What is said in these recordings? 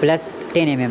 + 10 mm.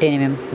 10 mm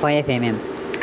5 mm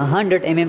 100 mm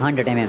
100 mm،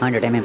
100 mm۔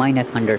-100،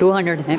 200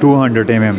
200 mm،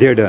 Z۔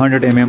100 mm،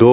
2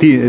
3،